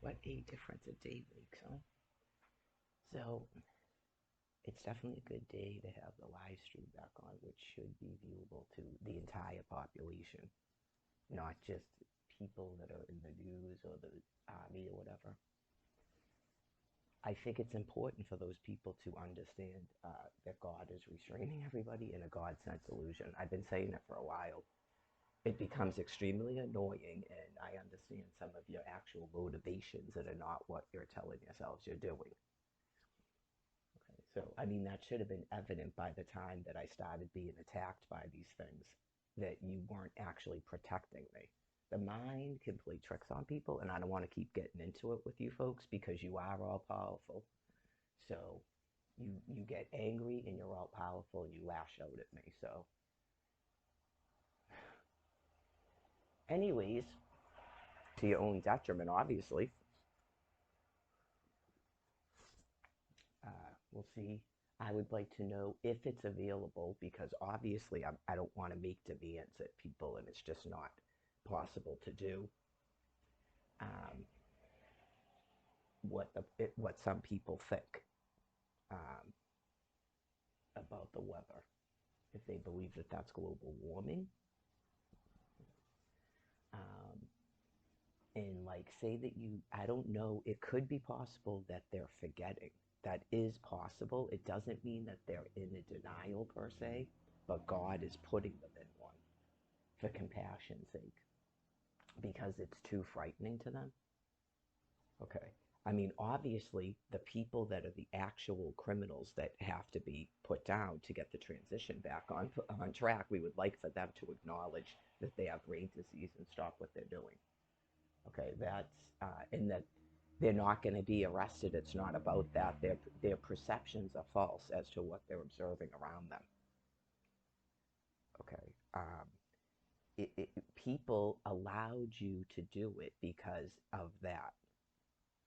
What a difference a day makes, huh? So it's definitely a good day to have the live stream back on, which should be viewable to the entire population, not just people that are in the news or the army or whatever. I think it's important for those people to understand that God is restraining everybody in a God sent illusion. I've been saying it for a while. It becomes extremely annoying, and I understand some of your actual motivations that are not what you're telling yourselves you're doing. Okay, so I mean, that should have been evident by the time that I started being attacked by these things, that you weren't actually protecting me. The mind can play tricks on people, and I don't want to keep getting into it with you folks because you are all powerful. So you get angry and you're all powerful and you lash out at me. So, anyways, to your own detriment, obviously. We'll see. I would like to know if it's available because obviously I don't want to make demands at people and it's just not possible to do. Um, what some people think um, about the weather, if they believe that that's global warming, um, and like say that I don't know, it could be possible that they're forgetting. That is possible. It doesn't mean that they're in a denial per se, but God is putting them in one for compassion's sake because it's too frightening to them. Okay. I mean, obviously, the people that are the actual criminals that have to be put down to get the transition back on track, we would like for them to acknowledge that they have brain disease and stop what they're doing. Okay, and that they're not going to be arrested. It's not about that. Their perceptions are false as to what they're observing around them. Okay, people allowed you to do it because of that.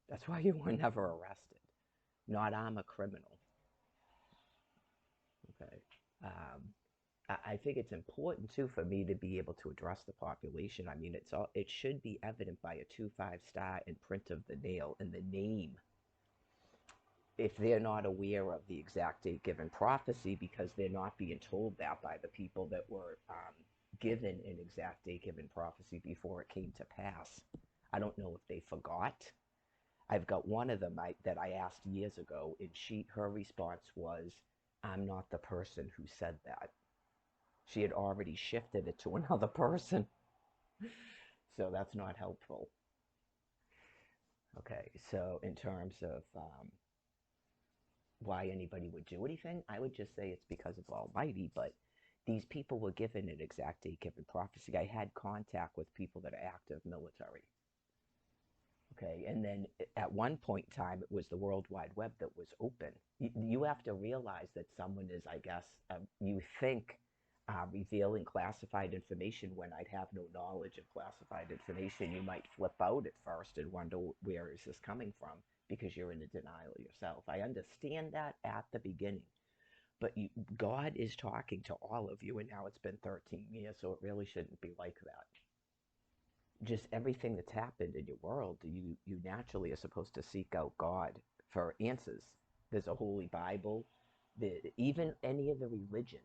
That's why you were never arrested. Not I'm a criminal. Okay. Um, I think it's important too for me to be able to address the population. I mean, it should be evident by a 2 5 star in print of the nail and the name if they're not aware of the exact date given prophecy because they're not being told that by the people that were given an exact date given prophecy before it came to pass. I don't know if they forgot. I've got one of them that I asked years ago, and her response was, "I'm not the person who said that." She had already shifted it to another person, so that's not helpful. Okay, so in terms of why anybody would do anything, I would just say it's because of Almighty, but these people were given an exact date given prophecy. I had contact with people that are active military. Okay, and then at one point in time, it was the World Wide Web that was open. You have to realize that someone is, I guess, you think revealing classified information when I'd have no knowledge of classified information. You might flip out at first and wonder where is this coming from because you're in a denial yourself. I understand that at the beginning, but God is talking to all of you, and now it's been 13 years, so it really shouldn't be like that. Just everything that's happened in your world, you naturally are supposed to seek out God for answers. There's a holy Bible. Even any of the religions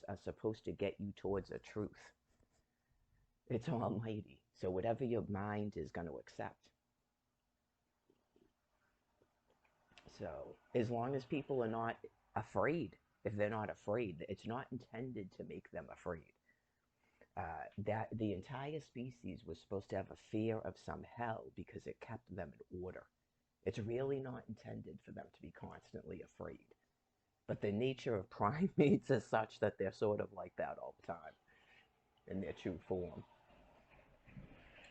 are supposed to get you towards a truth. It's almighty. So whatever your mind is going to accept. So as long as people are not afraid, if they're not afraid, it's not intended to make them afraid. That the entire species was supposed to have a fear of some hell because it kept them in order. It's really not intended for them to be constantly afraid. But the nature of primates is such that they're sort of like that all the time in their true form.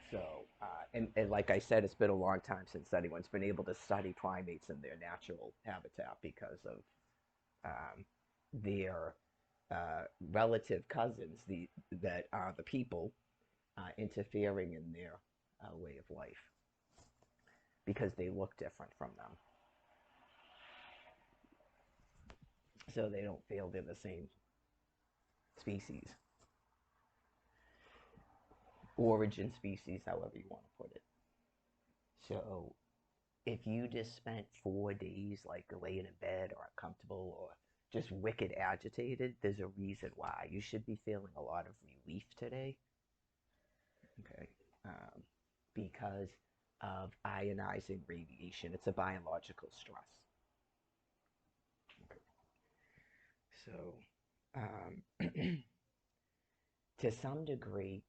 So, and like I said, it's been a long time since anyone's been able to study primates in their natural habitat because of their relative cousins, that are the people interfering in their way of life because they look different from them. So they don't feel they're the same species, origin species, however you want to put it. So if you just spent 4 days like laying in bed or uncomfortable or just wicked agitated, there's a reason why. You should be feeling a lot of relief today, okay? Um, because of ionizing radiation. It's a biological stress. Okay. So, to some degree,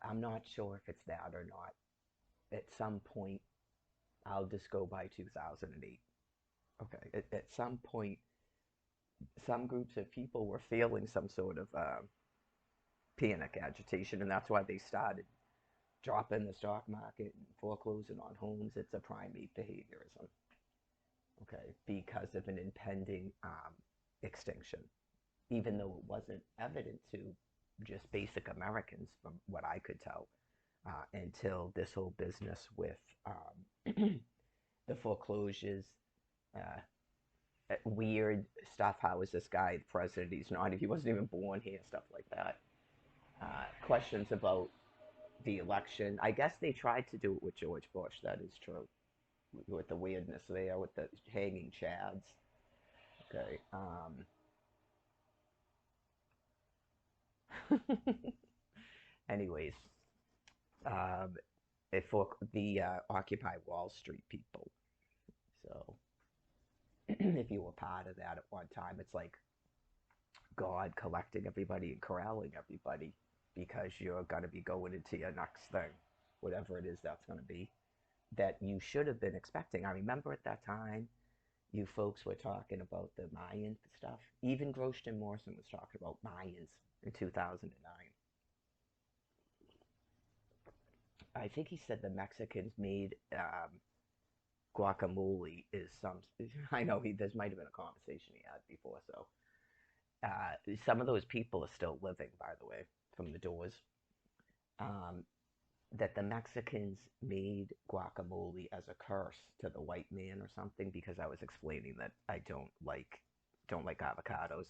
I'm not sure if it's that or not. At some point, I'll just go by 2008. Okay. At some point, some groups of people were feeling some sort of panic agitation, and that's why they started dropping the stock market and foreclosing on homes. It's a primate behaviorism, okay, because of an impending extinction, even though it wasn't evident to just basic Americans, from what I could tell, until this whole business with the foreclosures, uh, weird stuff. How is this guy the president? He's not. He wasn't even born here. Stuff like that. Questions about the election. I guess they tried to do it with George Bush. That is true. With the weirdness there, with the hanging chads. Okay. Anyways, um, for the Occupy Wall Street people. So, if you were part of that at one time, it's like God collecting everybody and corralling everybody because you're going to be going into your next thing, whatever it is that's going to be, that you should have been expecting. I remember at that time, you folks were talking about the Mayan stuff. Even Groshton Morrison was talking about Mayans in 2009. I think he said the Mexicans made guacamole is some. I know this might have been a conversation he had before. So some of those people are still living, by the way, from the doors. Um, that the Mexicans made guacamole as a curse to the white man or something because I was explaining that I don't like avocados.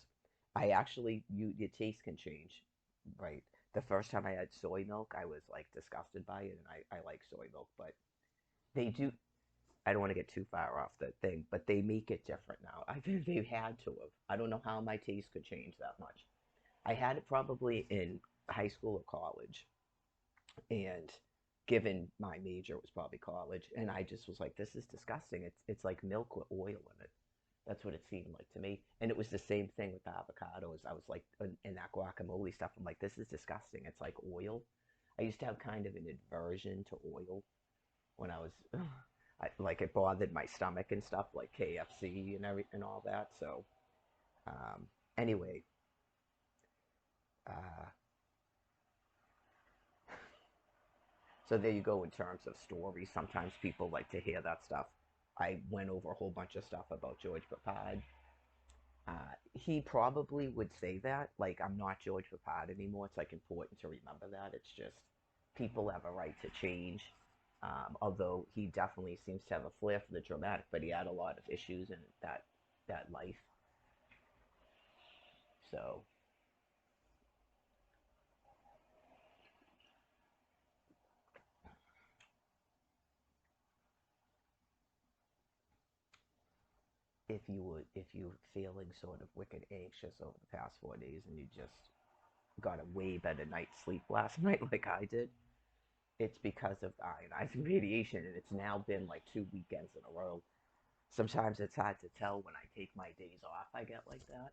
I actually your taste can change, right? The first time I had soy milk, I was like disgusted by it, and I like soy milk, but they do. I don't want to get too far off the thing, but they make it different now. I think they had to have. I don't know how my taste could change that much. I had it probably in high school or college, and given my major was probably college, and I just was like, this is disgusting. It's like milk with oil in it. That's what it seemed like to me. And it was the same thing with the avocados. I was like, in that guacamole stuff, I'm like, this is disgusting. It's like oil. I used to have kind of an aversion to oil when I was, like it bothered my stomach and stuff, like KFC and all that. So, um, anyway, uh, so there you go in terms of stories. Sometimes people like to hear that stuff. I went over a whole bunch of stuff about George Papad. He probably would say that. Like, I'm not George Papad anymore. It's like important to remember that. It's just people have a right to change. Although he definitely seems to have a flair for the dramatic, but he had a lot of issues in that life. So if you're feeling sort of wicked anxious over the past 4 days and you just got a way better night's sleep last night like I did, it's because of ionizing radiation, and it's now been like 2 weekends in a row. Sometimes it's hard to tell when I take my days off. I get like that.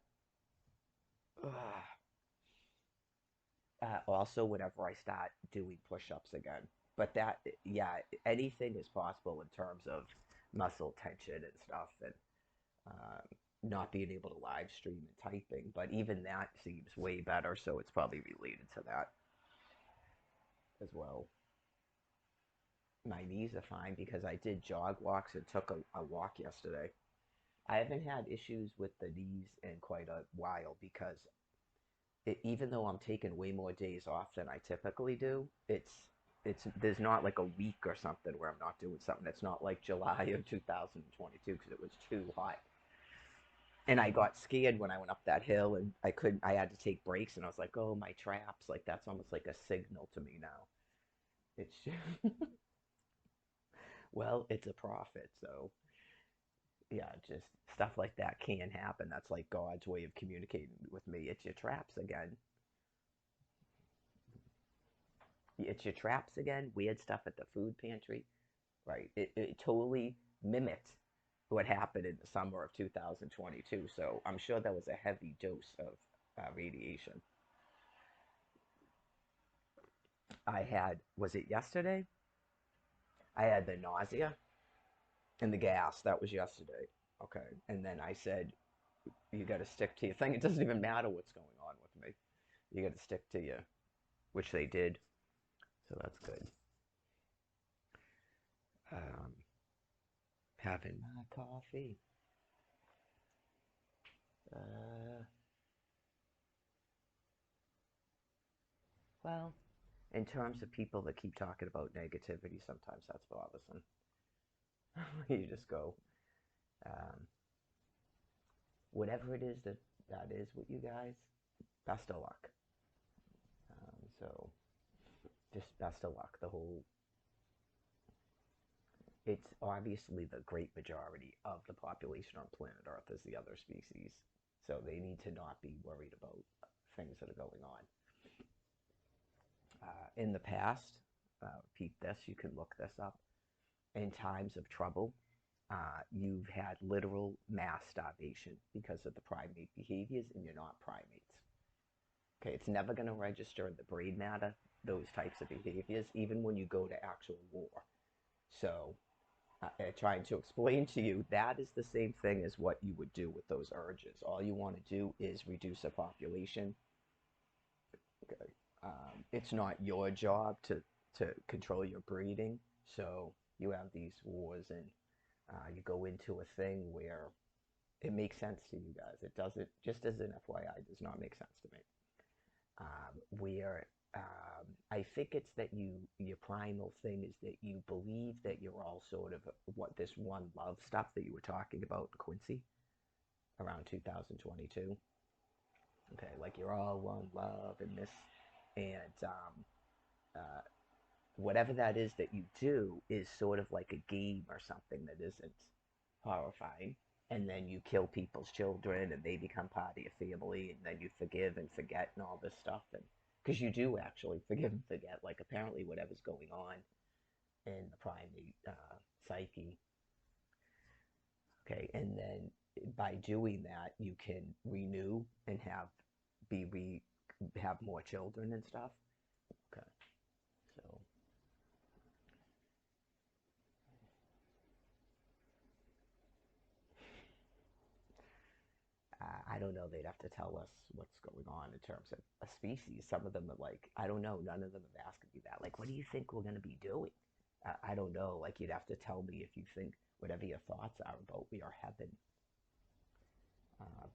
Also, whenever I start doing push-ups again, but that, yeah, anything is possible in terms of muscle tension and stuff, and uh, not being able to live stream and typing. But even that seems way better, so it's probably related to that as well. My knees are fine because I did jog walks and took a walk yesterday. I haven't had issues with the knees in quite a while because even though I'm taking way more days off than I typically do, it's there's not like a week or something where I'm not doing something. It's not like July of 2022 because it was too hot. And I got scared when I went up that hill and I couldn't. I had to take breaks, and I was like, "Oh, my traps!" Like that's almost like a signal to me now. It's Well, it's a profit, so yeah, just stuff like that can happen. That's like God's way of communicating with me. It's your traps again. It's your traps again. Weird stuff at the food pantry. Right. It totally mimicked what happened in the summer of 2022. So I'm sure that was a heavy dose of radiation. I had, was it yesterday? I had the nausea and the gas. That was yesterday. Okay. And then I said, you got to stick to your thing. It doesn't even matter what's going on with me. You got to stick to you, which they did. So that's good. Um, Having my coffee. Uh, well, in terms of people that keep talking about negativity, sometimes that's bothersome. You just go, um, whatever it is that is with you guys, best of luck. So just best of luck. The whole, it's obviously the great majority of the population on planet Earth is the other species. So they need to not be worried about things that are going on. In the past, peep this, you can look this up. In times of trouble, you've had literal mass starvation because of the primate behaviors, and you're not primates. Okay, it's never going to register in the brain matter, those types of behaviors, even when you go to actual war. So, trying to explain to you, that is the same thing as what you would do with those urges. All you want to do is reduce the population. Okay. It's not your job to control your breeding. So you have these wars, and you go into a thing where it makes sense to you guys. It doesn't, just as an FYI, does not make sense to me. Where I think it's that your primal thing is that you believe that you're all sort of what this one love stuff that you were talking about in Quincy around 2022. Okay, like you're all one love and this, and uh, whatever that is that you do is sort of like a game or something that isn't horrifying. And then you kill people's children and they become part of your family, and then you forgive and forget and all this stuff. And because you do actually forgive and forget, like apparently whatever's going on in the primate psyche. Okay, and then by doing that, you can renew and be re have more children and stuff. Okay, so I don't know. They'd have to tell us what's going on in terms of a species. Some of them are like, I don't know. None of them have asked me that. Like, what do you think we're going to be doing? I don't know. Like, you'd have to tell me if you think whatever your thoughts are about we are heaven.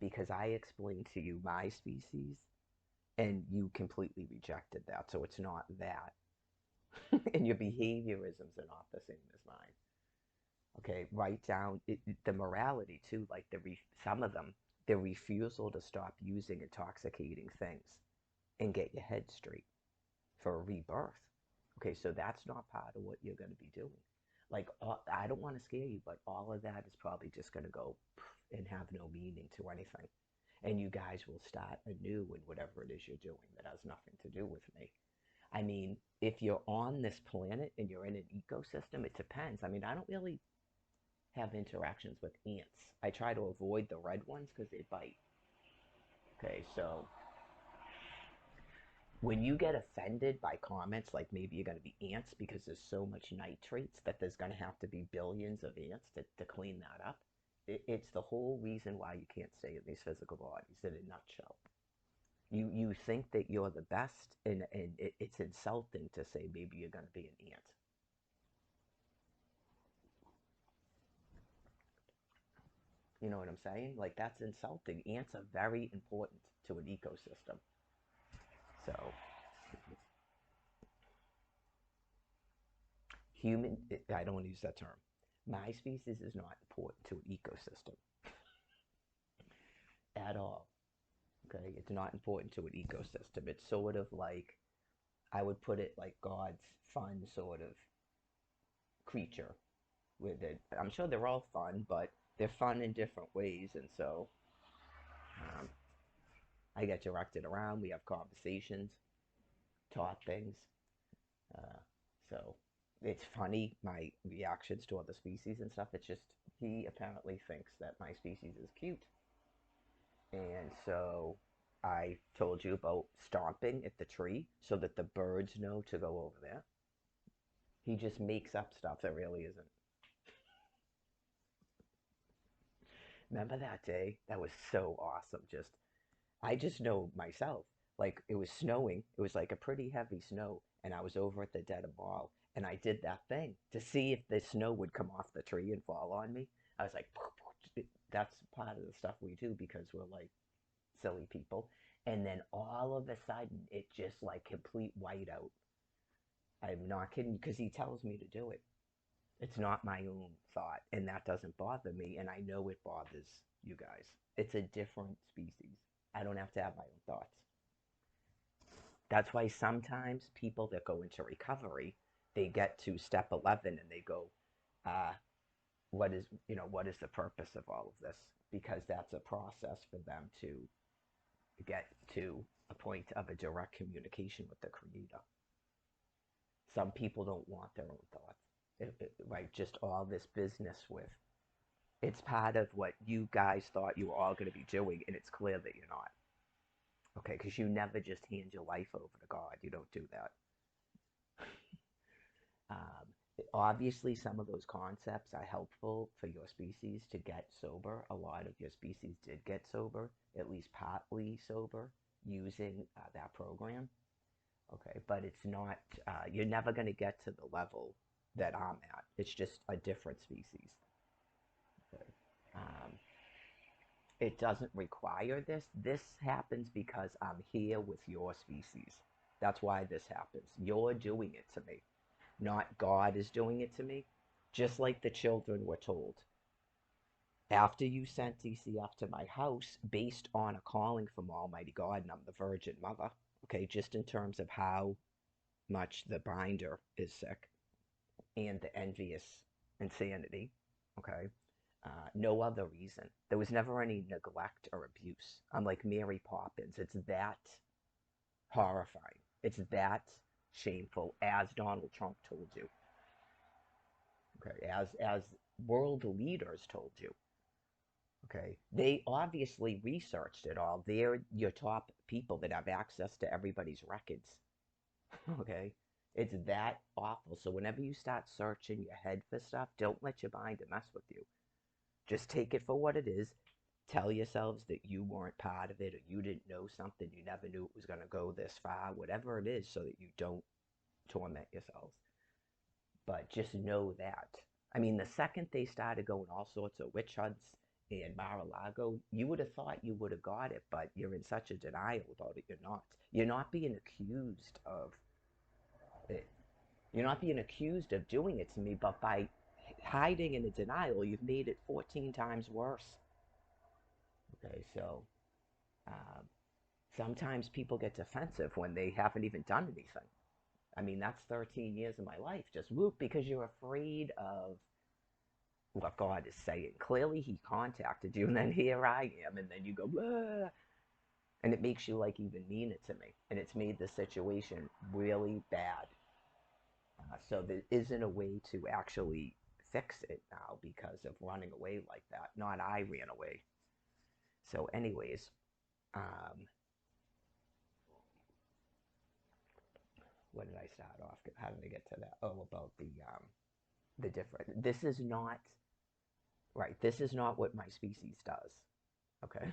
Because I explained to you my species and you completely rejected that. So it's not that. And your behaviorisms are not the same as mine. Okay, write down the morality too, like some of them, the refusal to stop using intoxicating things and get your head straight for a rebirth. Okay, so that's not part of what you're going to be doing. Like, I don't want to scare you, but all of that is probably just going to go and have no meaning to anything. And you guys will start anew in whatever it is you're doing that has nothing to do with me. I mean, if you're on this planet and you're in an ecosystem, it depends. I mean, I don't really have interactions with ants. I try to avoid the red ones because they bite. Okay, so when you get offended by comments like maybe you're going to be ants because there's so much nitrates that there's going to have to be billions of ants to clean that up, it's the whole reason why you can't stay in these physical bodies in a nutshell. You think that you're the best, and it's insulting to say maybe you're going to be an ant. You know what I'm saying? Like, that's insulting. Ants are very important to an ecosystem. So, I don't want to use that term. My species is not important to an ecosystem at all. Okay, it's not important to an ecosystem. It's sort of like, I would put it like God's fun sort of creature. with it. I'm sure they're all fun, but they're fun in different ways, and so um, I get directed around. We have conversations, taught things. Uh, so it's funny my reactions to other species and stuff. It's just he apparently thinks that my species is cute, and so I told you about stomping at the tree so that the birds know to go over there. He just makes up stuff that really isn't. Remember that day? That was so awesome. I just know myself. Like it was snowing. It was like a pretty heavy snow, and I was over at the Dedham Mall, and I did that thing to see if the snow would come off the tree and fall on me. I was like, that's part of the stuff we do because we're like silly people. And then all of a sudden, it just like complete whiteout. I'm not kidding because he tells me to do it. It's not my own thought, and that doesn't bother me, and I know it bothers you guys. It's a different species. I don't have to have my own thoughts. That's why sometimes people that go into recovery, they get to step 11 and they go, uh, what is the purpose of all of this? Because that's a process for them to get to a point of a direct communication with the creator. Some people don't want their own thoughts. Right, just all this business with it's part of what you guys thought you were all going to be doing, and it's clear that you're not. Okay, because you never just hand your life over to God. You don't do that. Obviously, some of those concepts are helpful for your species to get sober. A lot of your species did get sober, at least partly sober, using that program. Okay, but it's not, you're never going to get to the level that I'm at. It's just a different species. Okay. Um, it doesn't require this. This happens because I'm here with your species. That's why this happens. You're doing it to me, not God is doing it to me. Just like the children were told. After you sent DCF to my house, based on a calling from Almighty God, and I'm the Virgin Mother, okay, just in terms of how much the binder is sick and the envious insanity, okay, no other reason. There was never any neglect or abuse. Unlike Mary Poppins, it's that horrifying. It's that shameful, as Donald Trump told you. Okay, as world leaders told you. Okay, they obviously researched it all. They're your top people that have access to everybody's records. Okay, it's that awful. So whenever you start searching your head for stuff, don't let your mind mess with you. Just take it for what it is. Tell yourselves that you weren't part of it or you didn't know something, you never knew it was going to go this far, whatever it is, so that you don't torment yourselves. But just know that. I mean, the second they started going all sorts of witch hunts in Mar-a-Lago, you would have thought you would have got it, but you're in such a denial about it, you're not. You're not being accused of it. You're not being accused of doing it to me, but by hiding in a denial, you've made it 14 times worse. Okay, so um, sometimes people get defensive when they haven't even done anything. I mean, that's 13 years of my life, just whoop, because you're afraid of what God is saying. Clearly, He contacted you, and then here I am, and then you go, blah, and it makes you like even mean it to me, and it's made the situation really bad. So there isn't a way to actually fix it now because of running away like that. Not I ran away. So, anyways, um, what did I start off? How did I get to that? Oh, about the different. This is not right. This is not what my species does. Okay,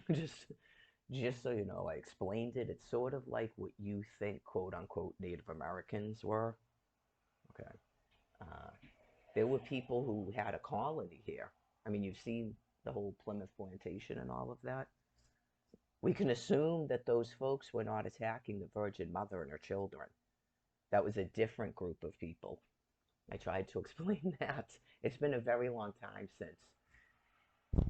just so you know, I explained it. It's sort of like what you think, quote unquote, Native Americans were. Okay, uh, there were people who had a colony here. I mean, you've seen the whole Plymouth plantation and all of that. We can assume that those folks were not attacking the Virgin Mother and her children. That was a different group of people. I tried to explain that. It's been a very long time since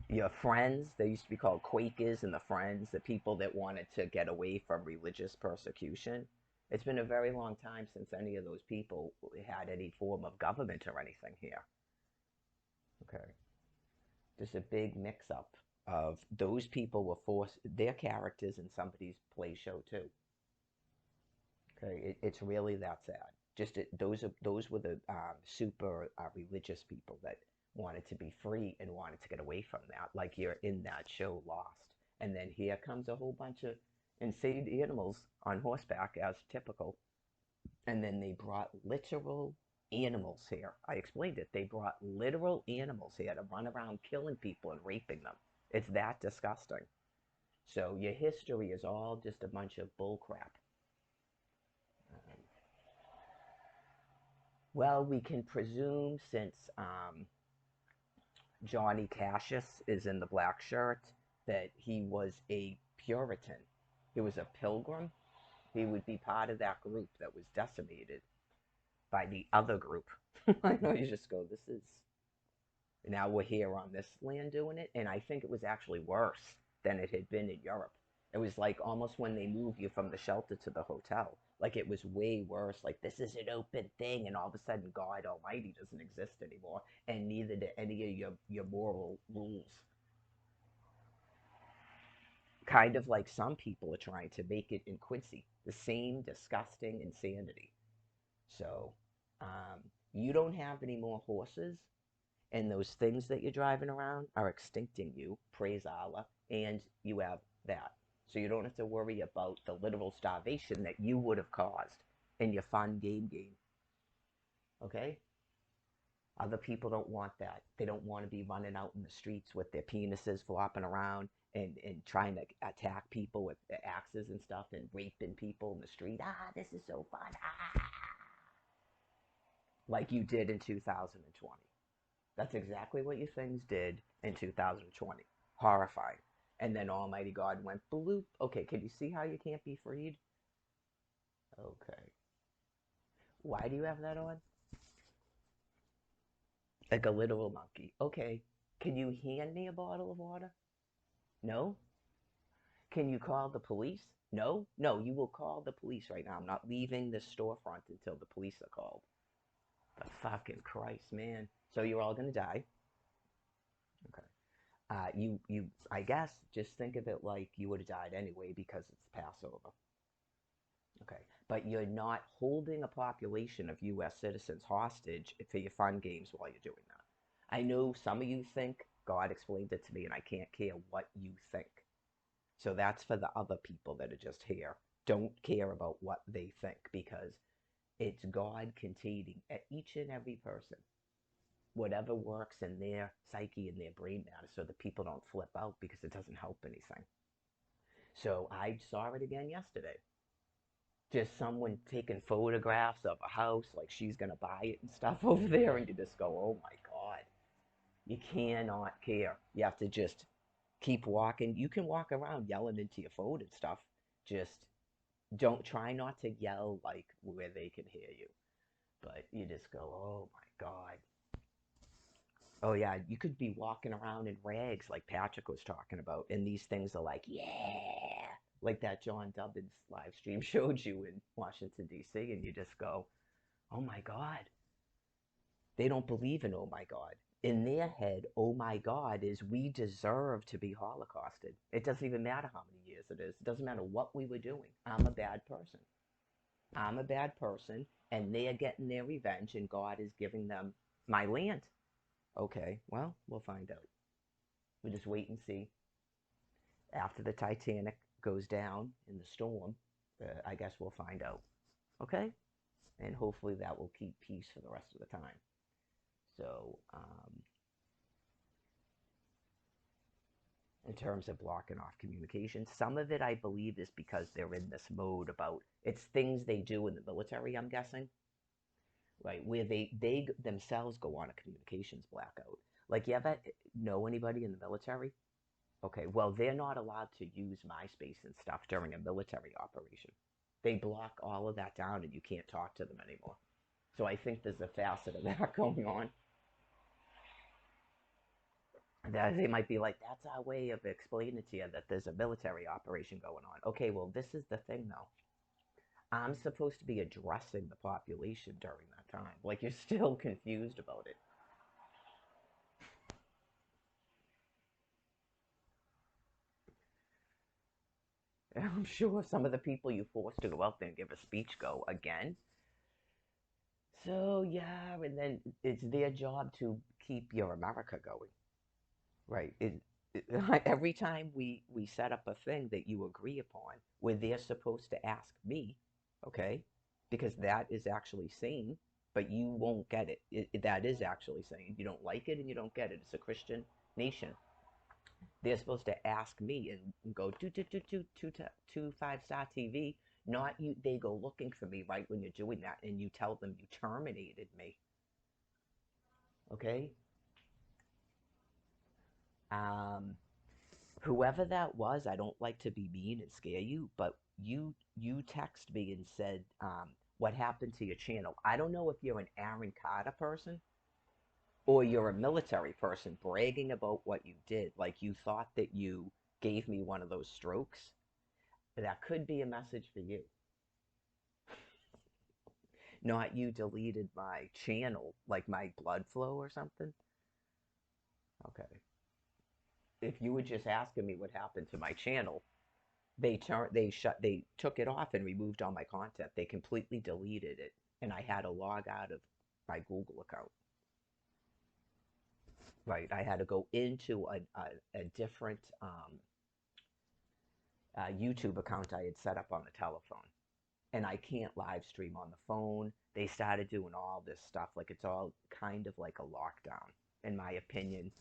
your friends, they used to be called Quakers and the Friends, the people that wanted to get away from religious persecution. It's been a very long time since any of those people had any form of government or anything here. Okay. There's a big mix up of those people were forced, their characters in somebody's play show too. Okay. It's really that sad. Just those were the super religious people that wanted to be free and wanted to get away from that. Like you're in that show Lost. And then here comes a whole bunch of insane animals on horseback as typical. And then they brought literal animals here. I explained it. They brought literal animals here to run around killing people and raping them. It's that disgusting. So your history is all just a bunch of bullcrap. Um, well, we can presume since Johnny Cassius is in the black shirt that he was a Puritan. He was a pilgrim. He would be part of that group that was decimated by the other group. I know you just go, this is. Now we're here on this land doing it, and I think it was actually worse than it had been in Europe. It was like almost when they move you from the shelter to the hotel. Like it was way worse. Like this is an open thing, and all of a sudden God Almighty doesn't exist anymore, and neither do any of your moral rules. Kind of like some people are trying to make it in Quincy, the same disgusting insanity. So you don't have any more horses, and those things that you're driving around are extincting you, praise Allah, and you have that. So you don't have to worry about the literal starvation that you would have caused in your fun game. Okay? Other people don't want that. They don't want to be running out in the streets with their penises flopping around and trying to attack people with axes and stuff and raping people in the street. This is so fun. Like you did in 2020. That's exactly what you things did in 2020. Horrifying. And then Almighty God went bloop. Okay, can you see how you can't be freed? Okay. Why do you have that on? Like a literal monkey. Okay. Can you hand me a bottle of water? No? Can you call the police? No? No, you will call the police right now. I'm not leaving this storefront until the police are called. But fucking Christ, man. So you're all gonna die. Okay. I guess, just think of it like you would have died anyway because it's Passover. Okay, but you're not holding a population of U.S. citizens hostage for your fun games while you're doing that. I know some of you think God explained it to me, and I can't care what you think. So that's for the other people that are just here. Don't care about what they think because it's God containing each and every person whatever works in their psyche and their brain matter so that people don't flip out because it doesn't help anything. So I saw it again yesterday. Just someone taking photographs of a house like she's going to buy it and stuff over there, and you just go, oh my God. You cannot care. You have to just keep walking. You can walk around yelling into your phone and stuff. Just don't try not to yell like where they can hear you. But you just go, oh my God. Oh yeah, you could be walking around in rags like Patrick was talking about, and these things are like, yeah, like that John Dubbins live stream showed you in Washington D.C., and you just go, oh my God, they don't believe in oh my God. In their head, oh my God is we deserve to be holocausted. It doesn't even matter how many years it is. It doesn't matter what we were doing. I'm a bad person. I'm a bad person, and they are getting their revenge, and God is giving them my land. Okay, well, we'll find out. We just wait and see. After the Titanic goes down in the storm, I guess we'll find out. Okay? And hopefully that will keep peace for the rest of the time. So, in terms of blocking off communication, some of it I believe is because they're in this mode about it's things they do in the military, I'm guessing, right? Where they themselves go on a communications blackout. Like, you ever know anybody in the military? Okay, well, they're not allowed to use MySpace and stuff during a military operation. They block all of that down and you can't talk to them anymore. So I think there's a facet of that going on. That they might be like, that's our way of explaining to you that there's a military operation going on. Okay, well, this is the thing though. I'm supposed to be addressing the population during that time. Like, you're still confused about it. I'm sure some of the people you forced to go out there and give a speech go again. So yeah, and then it's their job to keep your America going, right? Every time we set up a thing that you agree upon, where they're supposed to ask me, okay, because that is actually sane, but you won't get it. That is actually sane. You don't like it and you don't get it. It's a Christian nation. They're supposed to ask me and go two 5-star TV. Not you. They go looking for me right when you're doing that, and you tell them you terminated me. Okay. Um, Whoever that was, I don't like to be mean and scare you, but you text me and said, what happened to your channel? I don't know if you're an Aaron Carter person or you're a military person bragging about what you did, like you thought that you gave me one of those strokes. That could be a message for you. Not you deleted my channel, like my blood flow or something. Okay. If you were just asking me what happened to my channel, they took it off and removed all my content. They completely deleted it, and I had to log out of my Google account. Right, I had to go into a different YouTube account I had set up on the telephone, and I can't live stream on the phone. They started doing all this stuff, like it's all kind of like a lockdown, in my opinion.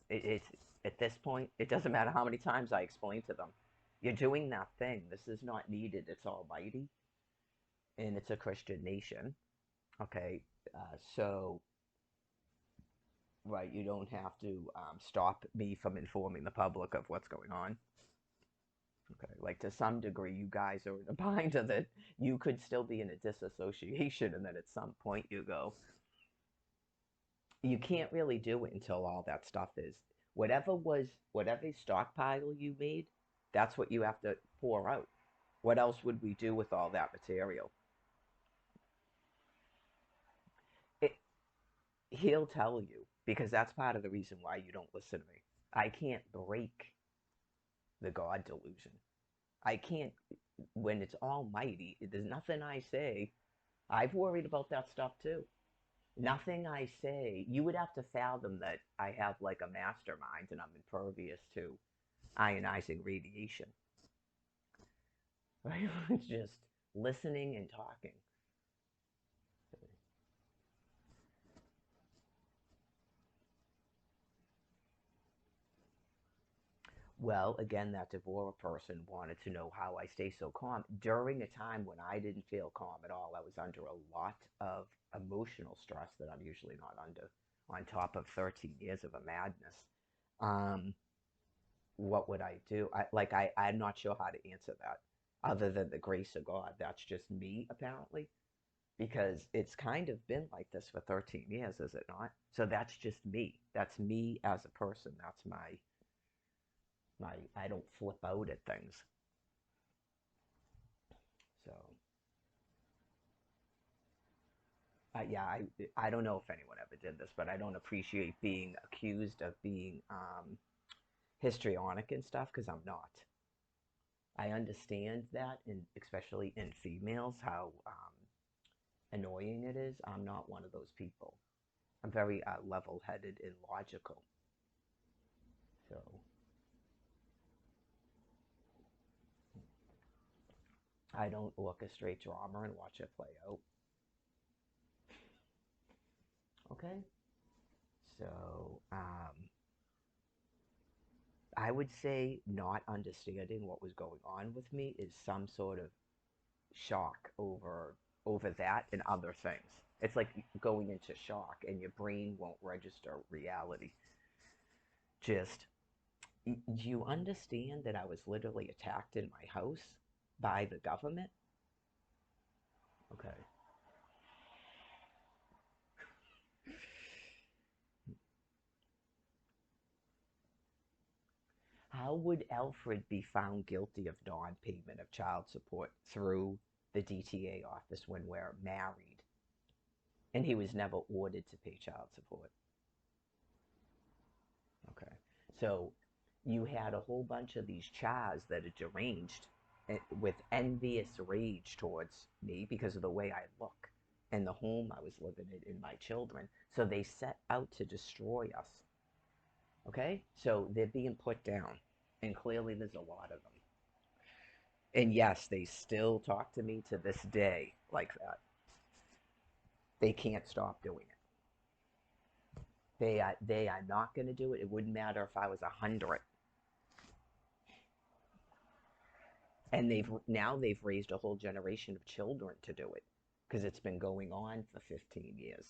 It's at this point, it doesn't matter how many times I explain to them, you're doing that thing. This is not needed. It's almighty, and it's a Christian nation. Okay, so right, you don't have to stop me from informing the public of what's going on. Okay, like to some degree, you guys are in a bind of it. You could still be in a disassociation, and then at some point you go, you can't really do it until all that stuff is whatever stockpile you made, that's what you have to pour out. What else would we do with all that material? It, he'll tell you because that's part of the reason why you don't listen to me. I can't break the God delusion. I can't, when it's almighty, there's nothing I say. I've worried about that stuff too. Nothing I say, you would have to fathom that I have like a mastermind and I'm impervious to ionizing radiation. Right? It's just listening and talking. Well, again, that Devora person wanted to know how I stay so calm during a time when I didn't feel calm at all. I was under a lot of emotional stress that I'm usually not under, on top of 13 years of a madness. Um, what would I do? I'm not sure how to answer that, other than the grace of God. That's just me, apparently, because it's kind of been like this for 13 years, is it not? So that's just me. That's me as a person. That's my I don't flip out at things. So yeah, I don't know if anyone ever did this, but I don't appreciate being accused of being histrionic and stuff because I'm not. I understand that, and especially in females, how annoying it is. I'm not one of those people. I'm very level-headed and logical. So I don't orchestrate drama and watch it play out. Okay. So I would say not understanding what was going on with me is some sort of shock over that and other things. It's like going into shock and your brain won't register reality. Just do you understand that I was literally attacked in my house by the government? Okay. How would Alfred be found guilty of non-payment of child support through the DTA office when we're married? And he was never ordered to pay child support. Okay. So you had a whole bunch of these chas that are deranged with envious rage towards me because of the way I look and the home I was living in and my children. So they set out to destroy us. Okay? So they're being put down. And clearly there's a lot of them. And yes, they still talk to me to this day like that. They can't stop doing it. They are not going to do it. It wouldn't matter if I was 100. And they've raised a whole generation of children to do it because it's been going on for 15 years.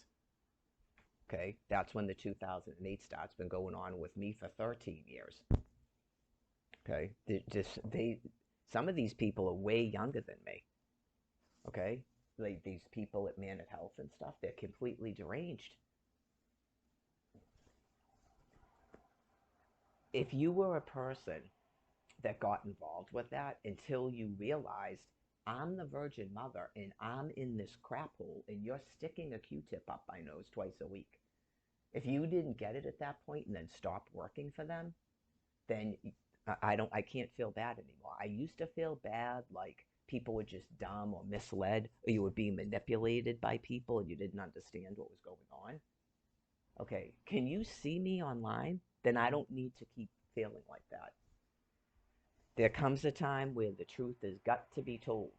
Okay, that's when the 2008 starts. Been going on with me for 13 years. Okay, some of these people are way younger than me. Okay, like these people at Man at Health and stuff, they're completely deranged. If you were a person that got involved with that until you realized I'm the Virgin Mother and I'm in this crap hole and you're sticking a Q-tip up my nose twice a week. If you didn't get it at that point and then stopped working for them, then I can't feel bad anymore. I used to feel bad like people were just dumb or misled or you were being manipulated by people and you didn't understand what was going on. Okay, can you see me online? Then I don't need to keep feeling like that. There comes a time where the truth has got to be told.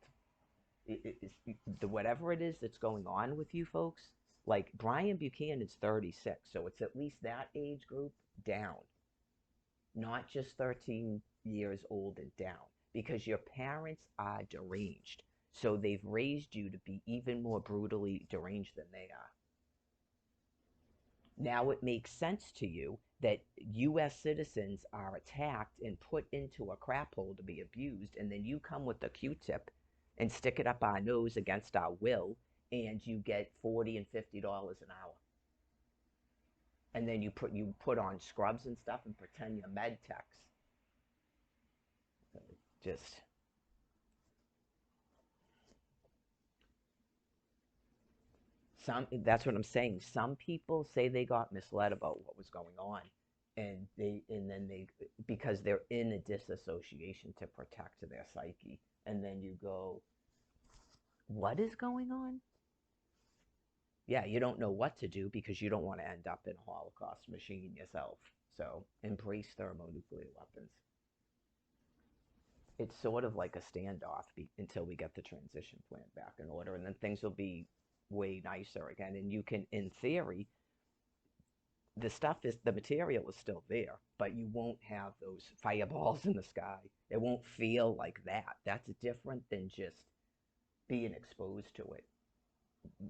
Whatever it is that's going on with you folks, like Brian Buchanan's 36, so it's at least that age group down, not just 13 years old and down, because your parents are deranged. So they've raised you to be even more brutally deranged than they are. Now it makes sense to you that U.S. citizens are attacked and put into a crap hole to be abused, and then you come with a Q-tip and stick it up our nose against our will, and you get $40 and $50 an hour. And then you put on scrubs and stuff and pretend you're med techs. Just that's what I'm saying. Some people say they got misled about what was going on, and then they because they're in a disassociation to protect their psyche, and then you go, what is going on? Yeah, you don't know what to do because you don't want to end up in a Holocaust machine yourself. So embrace thermonuclear weapons. It's sort of like a standoff until we get the transition plan back in order, and then things will be way nicer again. And you can, in theory, the material is still there, but you won't have those fireballs in the sky. It won't feel like that. That's different than just being exposed to it,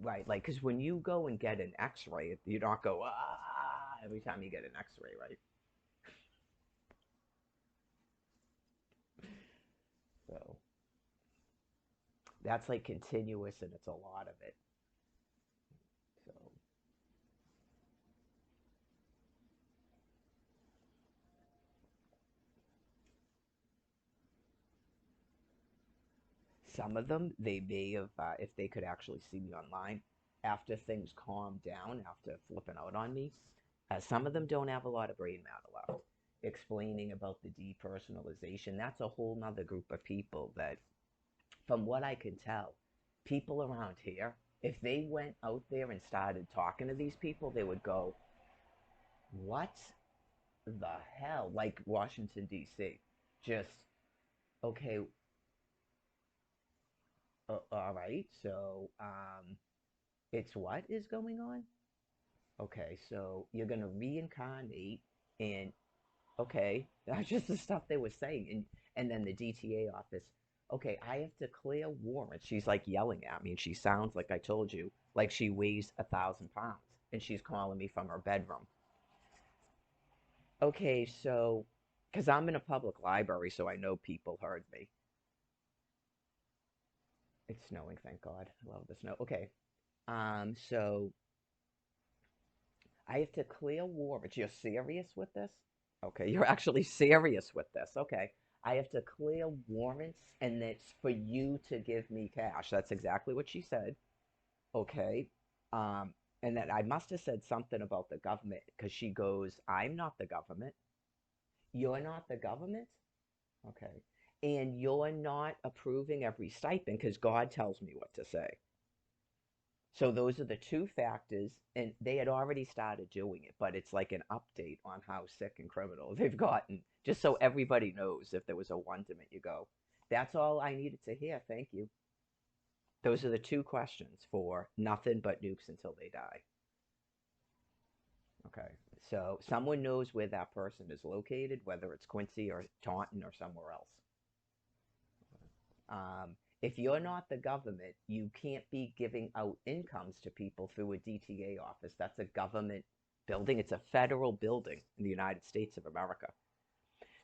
right? Like, because when you go and get an X-ray, you don't go every time you get an X-ray, right? So that's like continuous, and it's a lot of it. So some of them, they may have, if they could actually see me online, after things calm down, after flipping out on me, some of them don't have a lot of brain matter left. Explaining about the depersonalization, that's a whole nother group of people that, from what I can tell, people around here, if they went out there and started talking to these people, they would go, what the hell? Like Washington, D.C. Just, okay, all right, so it's what is going on? Okay, so you're gonna reincarnate and okay, that's just the stuff they were saying. And then the DTA office, okay, I have to clear warrants. She's like yelling at me and she sounds like I told you, like she weighs 1,000 pounds and she's calling me from her bedroom. Okay, so because I'm in a public library, so I know people heard me. It's snowing, thank God. I love the snow. Okay. So I have to clear warrants. You're serious with this? Okay, you're actually serious with this. Okay. I have to clear warrants and it's for you to give me cash. That's exactly what she said. Okay. Um, and then I must have said something about the government because she goes, I'm not the government. You're not the government? Okay. and you're not approving every stipend because God tells me what to say. So those are the two factors, and they had already started doing it, but it's like an update on how sick and criminal they've gotten, just so everybody knows if there was a wonderment you go. That's all I needed to hear. Thank you. Those are the two questions for nothing but nukes until they die. Okay. So someone knows where that person is located, whether it's Quincy or Taunton or somewhere else. If you're not the government, you can't be giving out incomes to people through a DTA office. That's a government building. It's a federal building in the United States of America.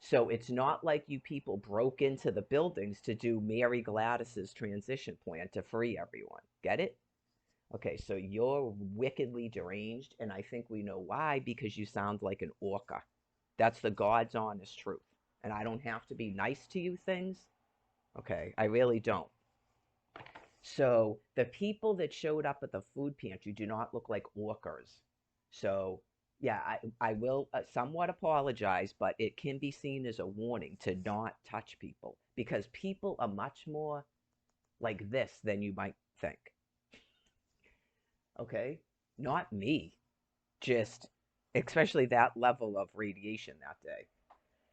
So it's not like you people broke into the buildings to do Mary Gladys's transition plan to free everyone. Get it? Okay, so you're wickedly deranged, and I think we know why, because you sound like an orca. That's the God's honest truth. And I don't have to be nice to you things. Okay, I really don't. So the people that showed up at the food pantry do not look like orcas. So yeah, I will somewhat apologize, but it can be seen as a warning to not touch people because people are much more like this than you might think. Okay? Not me, just especially that level of radiation that day.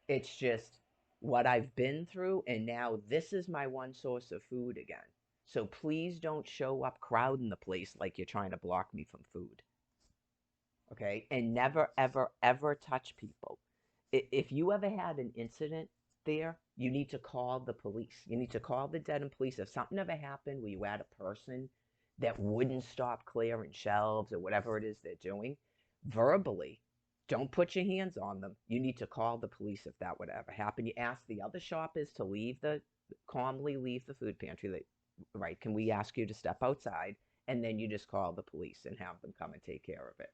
It's just what I've been through, and now this is my one source of food again. So please don't show up crowding the place like you're trying to block me from food. Okay? And never, ever, ever touch people. If you ever had an incident there, you need to call the police. You need to call the Dedham police. If something ever happened where you had a person that wouldn't stop clearing shelves or whatever it is they're doing, verbally, don't put your hands on them. You need to call the police if that would ever happen. You ask the other shoppers to calmly leave the food pantry. Right, can we ask you to step outside? And then you just call the police and have them come and take care of it.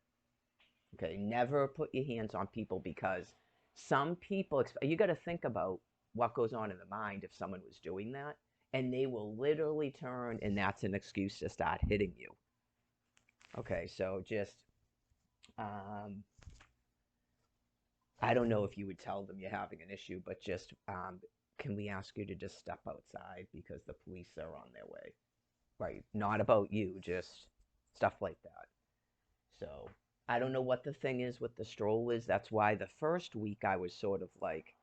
Okay, never put your hands on people because some people, you got to think about what goes on in the mind if someone was doing that, and they will literally turn, and that's an excuse to start hitting you. Okay, so just, um, I don't know if you would tell them you're having an issue, but just, can we ask you to just step outside because the police are on their way? Right, not about you, just stuff like that. So I don't know what the thing is with the stroll is. That's why the first week I was sort of like,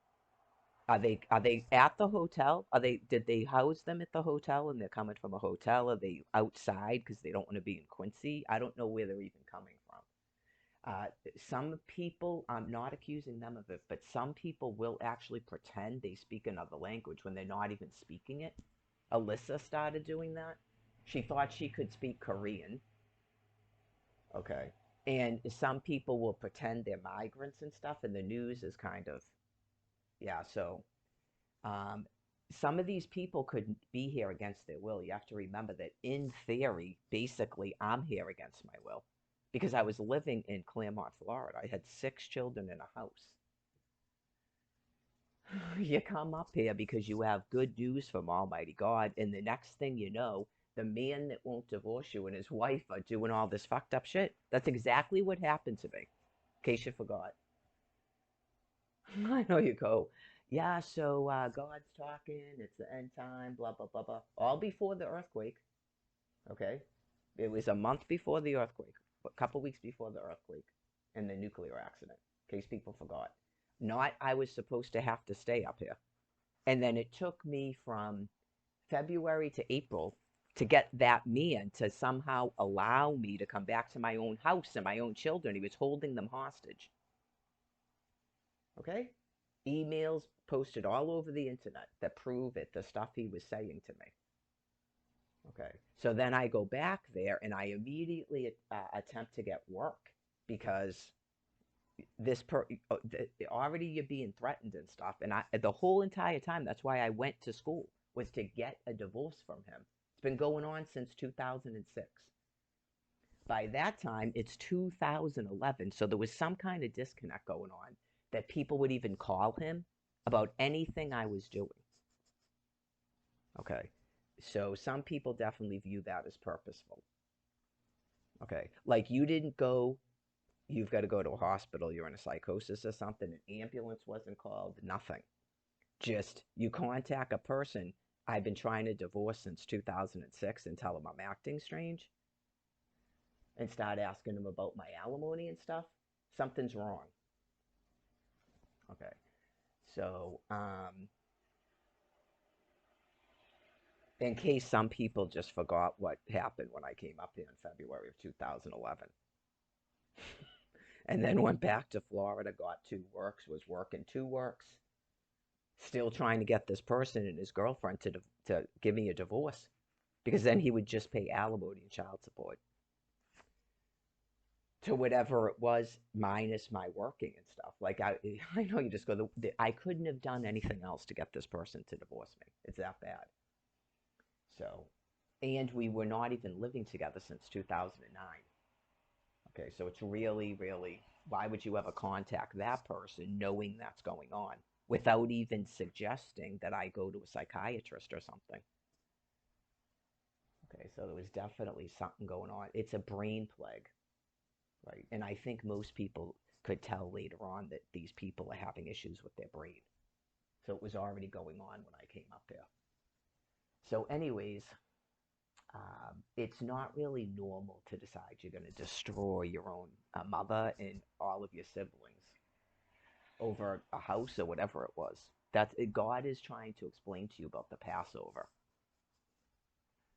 are they at the hotel? Did they house them at the hotel and they're coming from a hotel? Are they outside because they don't want to be in Quincy? I don't know where they're even coming from. Some people, I'm not accusing them of it, but some people will actually pretend they speak another language when they're not even speaking it. Alyssa started doing that. She thought she could speak Korean. Okay. And some people will pretend they're migrants and stuff, and the news is kind of, yeah. So um, some of these people could be here against their will. You have to remember that in theory, basically, I'm here against my will because I was living in Claremont, Florida. I had 6 children in a house. You come up here because you have good news from Almighty God, and the next thing you know, the man that won't divorce you and his wife are doing all this fucked up shit. That's exactly what happened to me, in case you forgot. I know you go, yeah, so God's talking, it's the end time, blah, blah, blah, blah. All before the earthquake, okay? It was a month before the earthquake, a couple weeks before the earthquake and the nuclear accident, in case people forgot. Not I was supposed to have to stay up here. And then it took me from February to April to get that man to somehow allow me to come back to my own house and my own children. He was holding them hostage. Okay? Emails posted all over the internet that prove it, the stuff he was saying to me. Okay. So then I go back there and I immediately attempt to get work because already you're being threatened and stuff. And the whole entire time, that's why I went to school, was to get a divorce from him. It's been going on since 2006. By that time, it's 2011. So there was some kind of disconnect going on that people would even call him about anything I was doing. Okay. So some people definitely view that as purposeful. Okay. Like you didn't go, you've got to go to a hospital, you're in a psychosis or something, an ambulance wasn't called, nothing. Just you contact a person I've been trying to divorce since 2006 and tell them I'm acting strange and start asking them about my alimony and stuff, something's wrong. Okay. So, in case some people just forgot what happened when I came up here in February of 2011, and then went back to Florida, got two works, was working two works, still trying to get this person and his girlfriend to give me a divorce because then he would just pay alimony and child support to whatever it was minus my working and stuff. Like I know you just go, I couldn't have done anything else to get this person to divorce me. It's that bad. So, and we were not even living together since 2009. Okay, so it's really, really, why would you ever contact that person knowing that's going on without even suggesting that I go to a psychiatrist or something? Okay, so there was definitely something going on. It's a brain plague, right? And I think most people could tell later on that these people are having issues with their brain. So it was already going on when I came up there. So, anyways, it's not really normal to decide you're going to destroy your own mother and all of your siblings over a house or whatever it was. That's God is trying to explain to you about the Passover,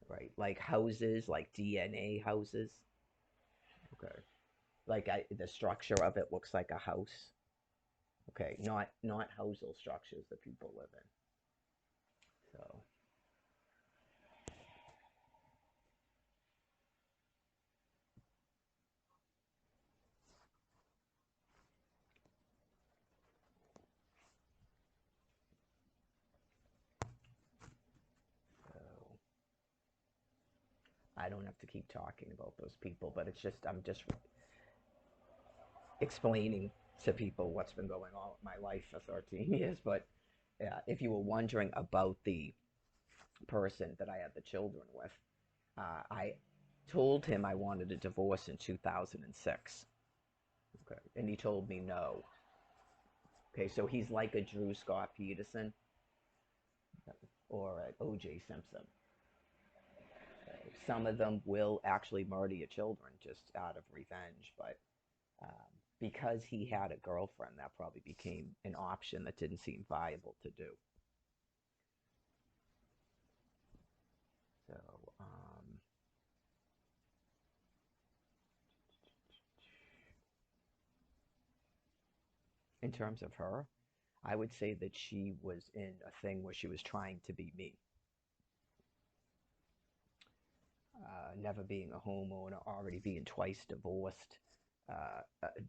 right? Like houses, like DNA houses. Okay. Like the structure of it looks like a house. Okay, not household structures that people live in. So so I don't have to keep talking about those people, but it's just I'm just explaining to people what's been going on with my life for 13 years. But if you were wondering about the person that I had the children with, I told him I wanted a divorce in 2006. Okay, and he told me no. Okay, so he's like a Drew Scott Peterson or an O.J. Simpson. Some of them will actually murder your children just out of revenge, but because he had a girlfriend, that probably became an option that didn't seem viable to do. So, in terms of her, I would say that she was in a thing where she was trying to be me. Never being a homeowner, already being twice divorced,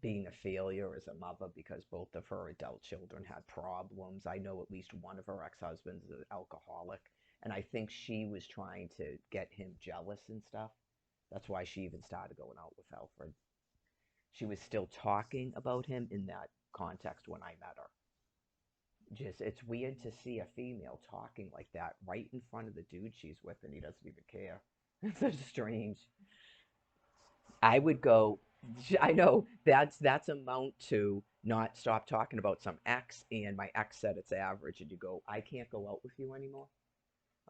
being a failure as a mother because both of her adult children had problems. I know at least one of her ex-husbands is an alcoholic, and I think she was trying to get him jealous and stuff. That's why she even started going out with Alfred. She was still talking about him in that context when I met her. Just, it's weird to see a female talking like that right in front of the dude she's with, and he doesn't even care. It's so strange. I would go. I know that's amount to not stop talking about some ex, and my ex said it's average, and you go, I can't go out with you anymore.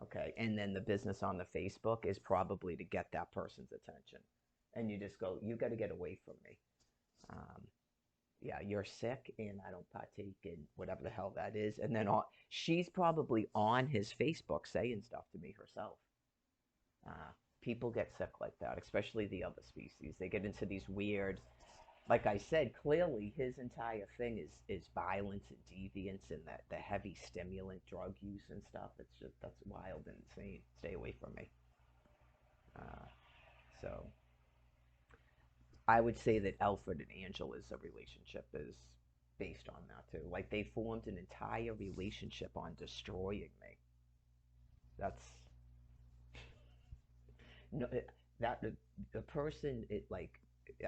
Okay, and then the business on the Facebook is probably to get that person's attention, and you just go, you got to get away from me. Um, yeah, you're sick, and I don't partake in whatever the hell that is. And then she's probably on his Facebook saying stuff to me herself. Uh, People get sick like that, especially the other species. They get into these weird, like I said, clearly his entire thing is violence and deviance and that the heavy stimulant drug use and stuff. It's just that's wild and insane. Stay away from me. Uh, so I would say that Alfred and Angela's relationship is based on that too. Like they formed an entire relationship on destroying me. That's no that the person it like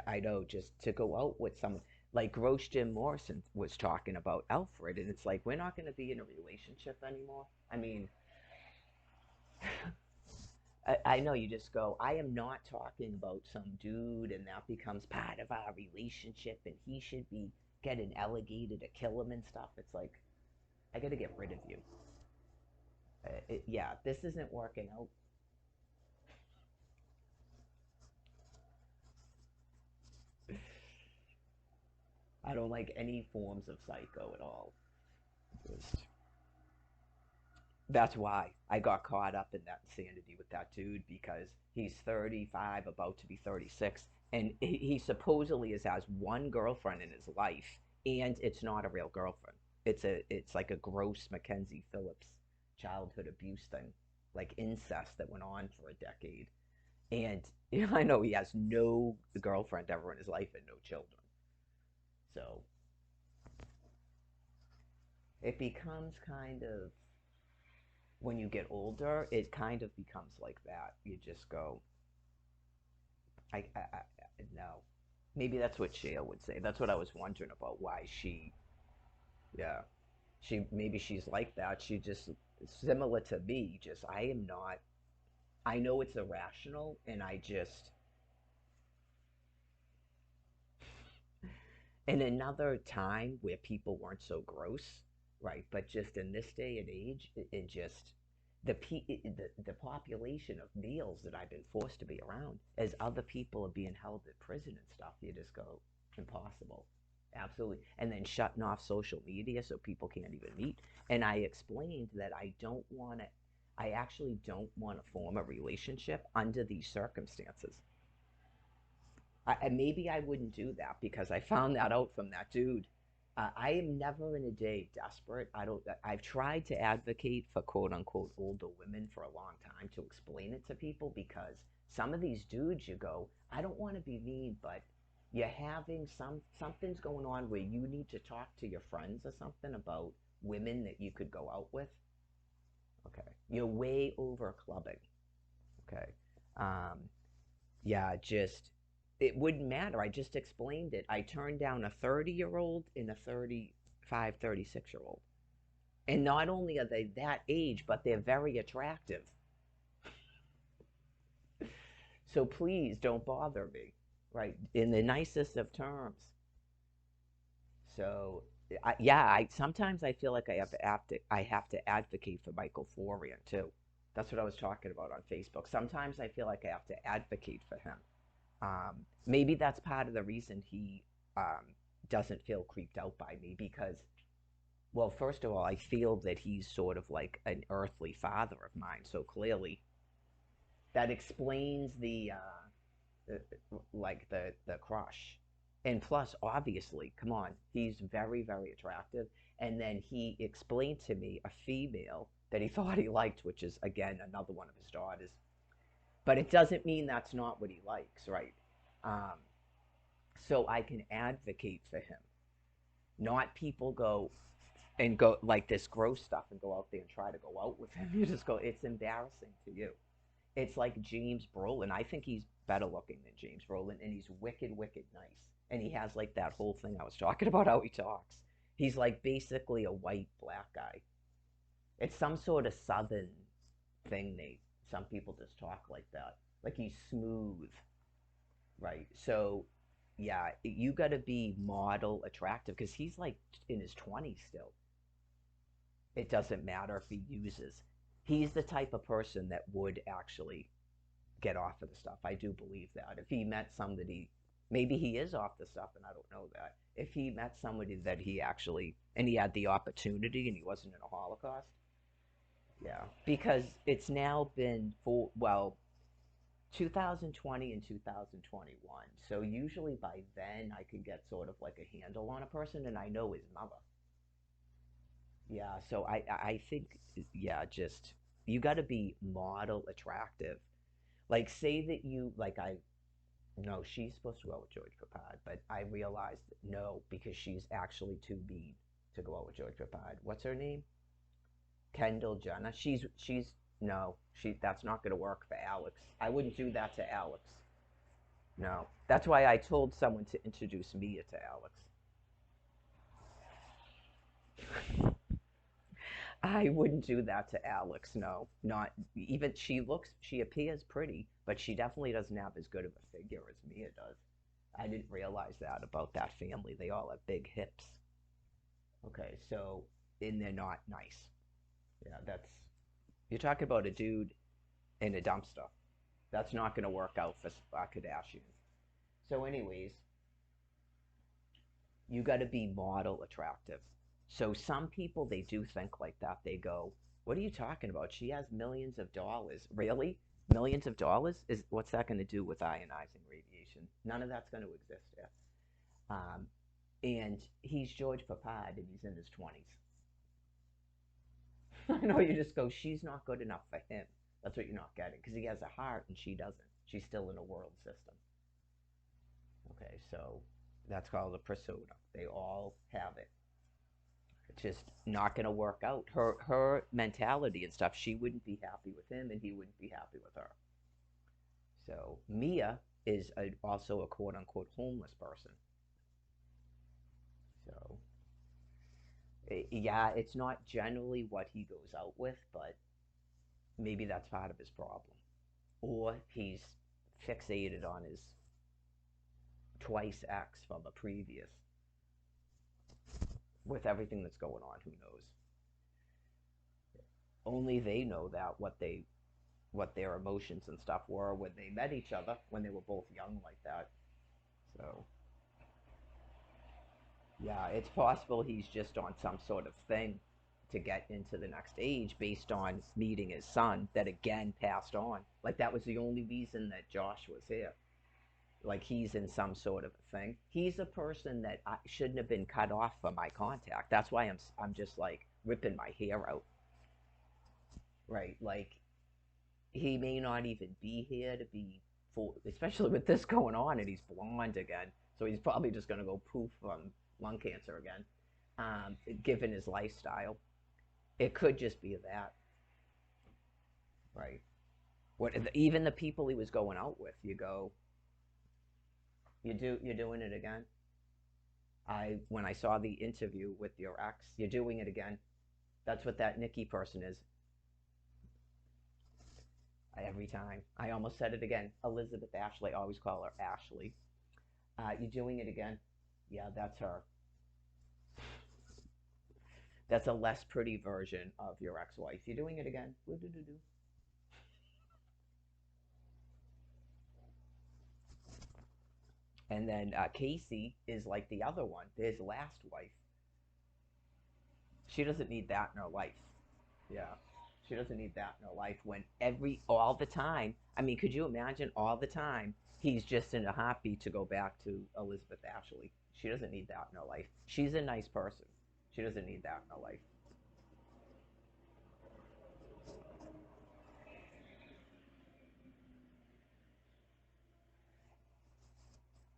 I know just to go out with someone like Gross Jim Morrison was talking about Alfred, and it's like we're not going to be in a relationship anymore. I mean, I know you just go, I am not talking about some dude, and that becomes part of our relationship, and he should be getting alligator to kill him and stuff. It's like I got to get rid of you. Yeah, this isn't working out. I don't like any forms of psycho at all. Just, that's why I got caught up in that insanity with that dude because he's 35, about to be 36, and he supposedly has one girlfriend in his life, and it's not a real girlfriend. It's like a gross Mackenzie Phillips childhood abuse thing, like incest that went on for a decade. And I know he has no girlfriend ever in his life and no children. So it becomes kind of, when you get older, it kind of becomes like that. You just go, I no. Maybe that's what Shea would say. That's what I was wondering about. Why she, yeah, maybe she's like that. She just similar to me. Just I am not. I know it's irrational, and I just in another time where people weren't so gross, right? But just in this day and age, it just the population of males that I've been forced to be around, as other people are being held in prison and stuff, you just go impossible, absolutely. And then shutting off social media so people can't even meet. And I explained that I don't want to. I actually don't want to form a relationship under these circumstances. Maybe I wouldn't do that because I found that out from that dude. I am never in a day desperate. I don't. I've tried to advocate for quote unquote older women for a long time to explain it to people because some of these dudes, you go, I don't want to be mean, but you're having something's going on where you need to talk to your friends or something about women that you could go out with. Okay, you're way over clubbing. Okay, um, yeah, just it wouldn't matter. I just explained it. I turned down a 30-year-old and a 35, 36-year-old. And not only are they that age, but they're very attractive. So please don't bother me, right? In the nicest of terms. So yeah, I sometimes I feel like I have to advocate for Michael Florian too. That's what I was talking about on Facebook. Sometimes I feel like I have to advocate for him. Maybe that's part of the reason he um, doesn't feel creeped out by me because, well, first of all, I feel that he's sort of like an earthly father of mine. So clearly, that explains like the crush. And plus, obviously, come on, he's very, very attractive. And then he explained to me a female that he thought he liked, which is, again, another one of his daughters. But it doesn't mean that's not what he likes, right? Um, so I can advocate for him, not people go like this gross stuff and go out there and try to go out with him. You just go, it's embarrassing to you. It's like James Brolin. I think he's better looking than James Brolin, and he's wicked, wicked nice. And he has like that whole thing I was talking about how he talks. He's like basically a white black guy. It's some sort of southern thing. Some people just talk like that. Like he's smooth, right? So yeah, you got to be model attractive because he's like in his 20s still. It doesn't matter if he uses. He's the type of person that would actually get off of the stuff. I do believe that. If he met somebody, maybe he is off the stuff and I don't know that. If he met somebody that he actually, and he had the opportunity and he wasn't in a Holocaust, yeah. Because it's now been well, 2020 and 2021. So usually by then I could get sort of like a handle on a person and I know his mother. Yeah, so I think yeah, just you got to be model attractive. Like say that you like I no, she's supposed to go out with George Papad, but I realized no because she's actually too mean to go out with George Papad. What's her name? Kendall Jenner. She's no, she that's not going to work for Alex. I wouldn't do that to Alex. No. That's why I told someone to introduce Mia to Alex. I wouldn't do that to Alex. No, not even. She appears pretty, but she definitely doesn't have as good of a figure as Mia does. I didn't realize that about that family. They all have big hips. Okay, so and they're not nice. Yeah, you're talking about a dude in a dumpster. That's not going to work out for Kardashian. So, anyways, you got to be model attractive. So some people they do think like that. They go, "What are you talking about? She has millions of dollars. Really? Millions of dollars? Is what's that going to do with ionizing radiation? None of that's going to exist there." Um, and he's George Papad, and he's in his 20s. I know you just go, "She's not good enough for him." That's what you're not getting because he has a heart and she doesn't. She's still in a world system. Okay, so that's called a persona. They all have it. It's just not going to work out. Her mentality and stuff, she wouldn't be happy with him and he wouldn't be happy with her. So Mia is also a quote unquote homeless person. So yeah, it's not generally what he goes out with, but maybe that's part of his problem. Or he's fixated on his twice ex from a previous. With everything that's going on, who knows? Only they know that what their emotions and stuff were when they met each other when they were both young like that. So yeah, it's possible he's just on some sort of thing to get into the next age based on meeting his son that again passed on. Like that was the only reason that Josh was here. Like he's in some sort of a thing. He's a person that I shouldn't have been cut off from my contact. That's why I'm just like ripping my hair out. Right? Like he may not even be here to be full, especially with this going on, and he's blonde again. So he's probably just going to go poof from lung cancer again, given his lifestyle. It could just be that, right? What even the people he was going out with, you go, you're doing it again. When I saw the interview with your ex, you're doing it again. That's what that Nikki person is. Every time. I almost said it again. Elizabeth Ashley. I always call her Ashley. You're doing it again. Yeah, that's her. That's a less pretty version of your ex-wife. You're doing it again. And then Casey is like the other one, his last wife. She doesn't need that in her life. Yeah. She doesn't need that in her life when all the time, I mean, could you imagine all the time he's just in a heartbeat to go back to Elizabeth Ashley? She doesn't need that in her life. She's a nice person. She doesn't need that in her life.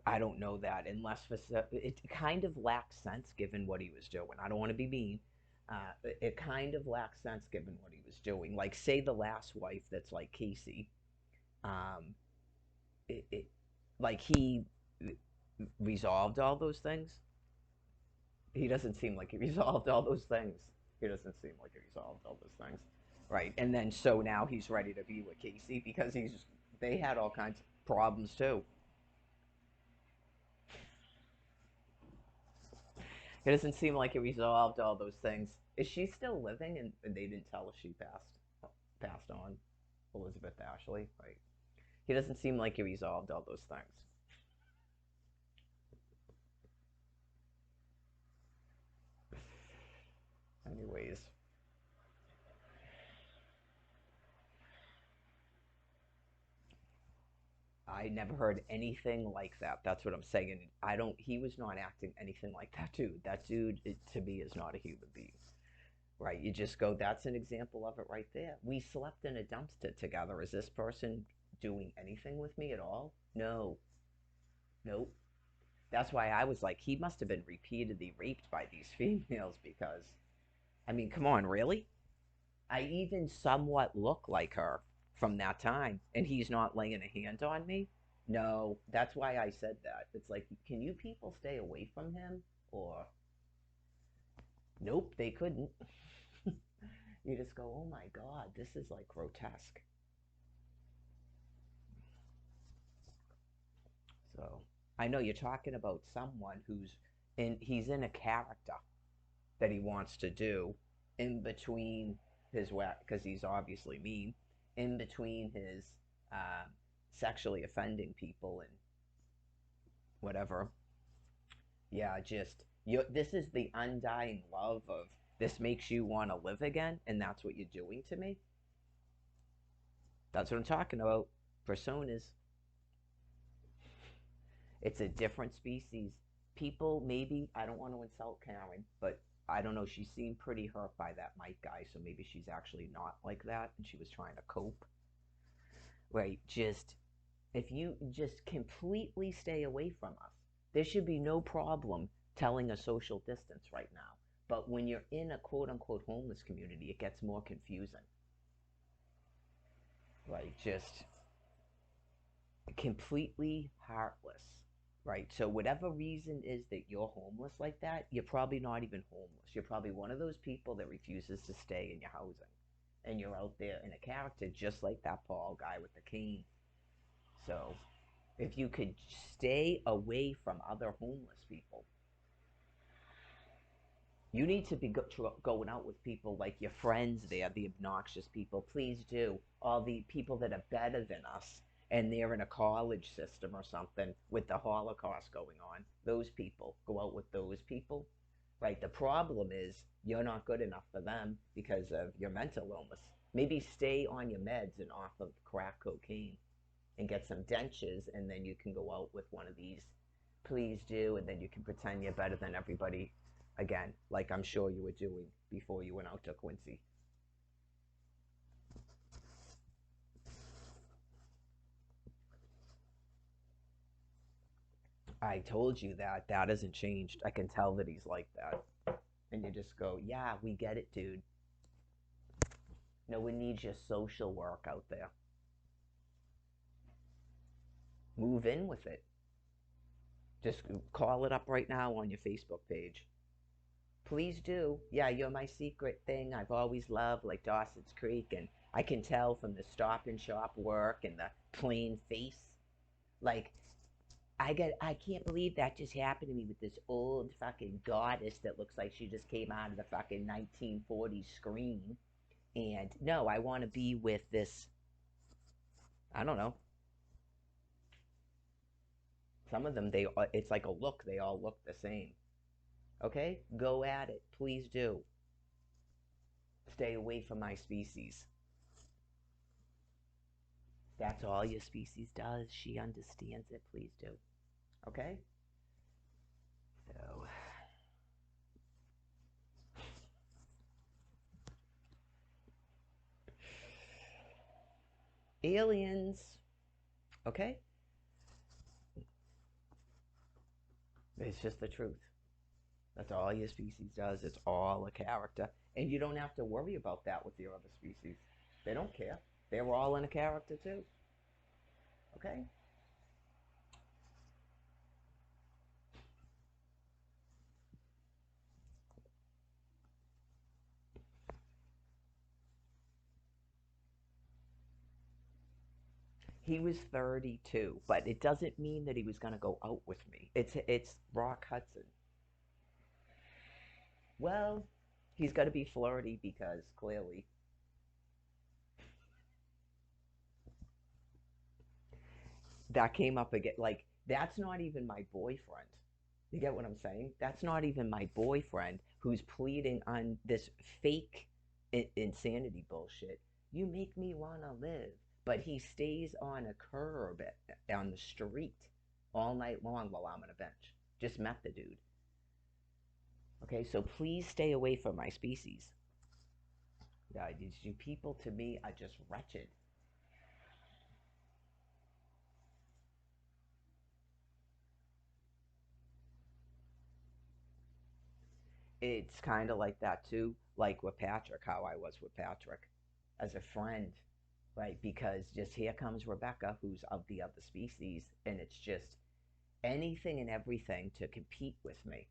I don't know that unless it kind of lacks sense given what he was doing. I don't want to be mean. It kind of lacks sense given what he was doing. Like, say the last wife that's like Casey, um, it like he resolved all those things. He doesn't seem like he resolved all those things. He doesn't seem like he resolved all those things, right? And then so now he's ready to be with Casey because they had all kinds of problems too. It doesn't seem like it resolved all those things. Is she still living? And they didn't tell us she passed on. Elizabeth Ashley, right? He doesn't seem like he resolved all those things. Anyways, I never heard anything like that. That's what I'm saying. I don't. He was not acting anything like that dude. That dude, to me, is not a human being. Right? You just go. That's an example of it right there. We slept in a dumpster together. Is this person doing anything with me at all? No. Nope. That's why I was like, he must have been repeatedly raped by these females because, I mean, come on, really? I even somewhat look like her from that time, and he's not laying a hand on me. No, that's why I said that. It's like, can you people stay away from him? Or, nope, they couldn't. You just go, oh my God, this is like grotesque. So, I know you're talking about someone he's in a character. that he wants to do in between his whack, because he's obviously mean, in between his uh, sexually offending people and whatever. Yeah, just you. This is the undying love of this makes you want to live again, and that's what you're doing to me. That's what I'm talking about. Personas. It's a different species. People, maybe, I don't want to insult Karen, but I don't know. She seemed pretty hurt by that Mike guy, so maybe she's actually not like that and she was trying to cope. Right? Just, if you just completely stay away from us, there should be no problem telling a social distance right now. But when you're in a quote unquote homeless community, it gets more confusing. Like, just completely heartless, right? So whatever reason is that you're homeless like that, you're probably not even homeless. You're probably one of those people that refuses to stay in your housing, and you're out there in a character just like that Paul guy with the cane. So if you could stay away from other homeless people, you need to be going out with people like your friends there, the obnoxious people. Please do. All the people that are better than us and they're in a college system or something with the Holocaust going on. Those people. Go out with those people. Right? The problem is you're not good enough for them because of your mental illness. Maybe stay on your meds and off of crack cocaine and get some dentures, and then you can go out with one of these. Please do, and then you can pretend you're better than everybody again, like I'm sure you were doing before you went out to Quincy. I told you that that hasn't changed. I can tell that he's like that. And you just go, yeah, we get it, dude. No one needs your social work out there. Move in with it. Just call it up right now on your Facebook page. Please do. Yeah, you're my secret thing I've always loved, like Dawson's Creek, and I can tell from the stop and shop work and the plain face. Like, I can't believe that just happened to me with this old fucking goddess that looks like she just came out of the fucking 1940s screen. And no, I want to be with this, I don't know. Some of them, it's like a look. They all look the same. Okay? Go at it. Please do. Stay away from my species. That's all your species does. She understands it. Please do. Okay? So, aliens. Okay? It's just the truth. That's all your species does. It's all a character. And you don't have to worry about that with your other species. They don't care. They're all in a character too. Okay? He was 32, but it doesn't mean that he was going to go out with me. It's Rock Hudson. Well, he's got to be flirty because clearly that came up again. Like, that's not even my boyfriend. You get what I'm saying? That's not even my boyfriend who's pleading on this fake insanity bullshit. You make me want to live. But he stays on a curb on the street all night long while I'm on a bench. Just met the dude. Okay, so please stay away from my species. Yeah, these you people to me are just wretched. It's kind of like that too, like with Patrick, how I was with Patrick as a friend, right? Because just here comes Rebecca, who's of the other species, and it's just anything and everything to compete with me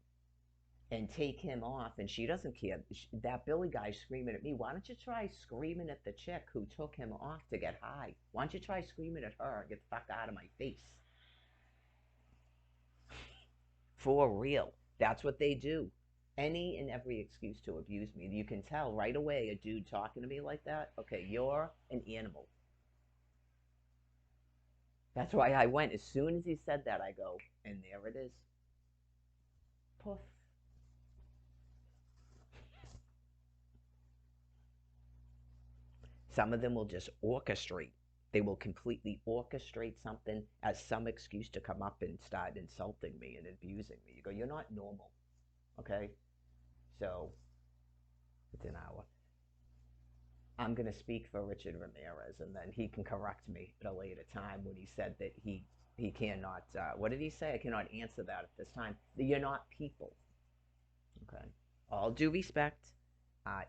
and take him off. And she doesn't care. That Billy guy's screaming at me. Why don't you try screaming at the chick who took him off to get high? Why don't you try screaming at her? Get the fuck out of my face. For real. That's what they do. Any and every excuse to abuse me. You can tell right away a dude talking to me like that, okay, you're an animal. That's why I went. As soon as he said that, I go, and there it is. Poof. Some of them will just orchestrate. They will completely orchestrate something as some excuse to come up and start insulting me and abusing me. You go, you're not normal, okay? So, it's an hour. I'm going to speak for Richard Ramirez, and then he can correct me at a later time when he said that he cannot. What did he say? I cannot answer that at this time. You're not people. Okay. All due respect,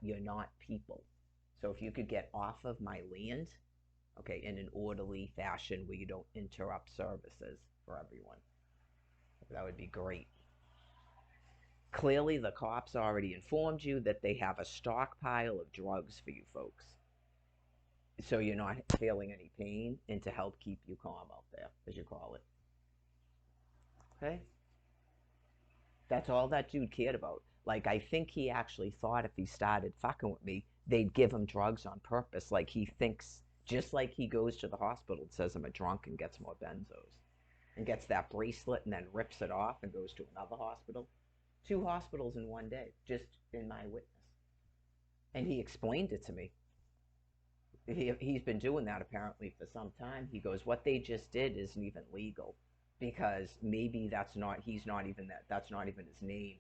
you're not people. So if you could get off of my land, okay, in an orderly fashion where you don't interrupt services for everyone, that would be great. Clearly, the cops already informed you that they have a stockpile of drugs for you folks. So you're not feeling any pain and to help keep you calm out there, as you call it. Okay? That's all that dude cared about. Like, I think he actually thought if he started fucking with me, they'd give him drugs on purpose. Like, he thinks, just like he goes to the hospital and says I'm a drunk and gets more benzos and gets that bracelet and then rips it off and goes to another hospital. 2 hospitals in one day, just in my witness. And he explained it to me. He's been doing that apparently for some time. He goes, what they just did isn't even legal because maybe he's not even that's not even his name.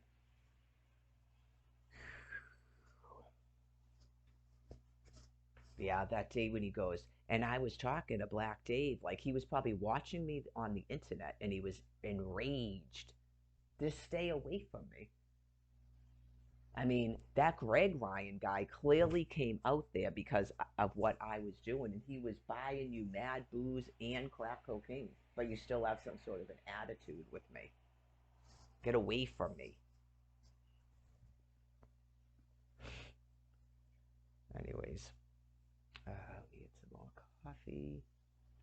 Yeah, that day when he goes, and I was talking to Black Dave, like he was probably watching me on the internet and he was enraged. Just stay away from me. I mean, that Greg Ryan guy clearly came out there because of what I was doing, and he was buying you mad booze and crack cocaine, but you still have some sort of an attitude with me. Get away from me. Anyways, let me get some more coffee.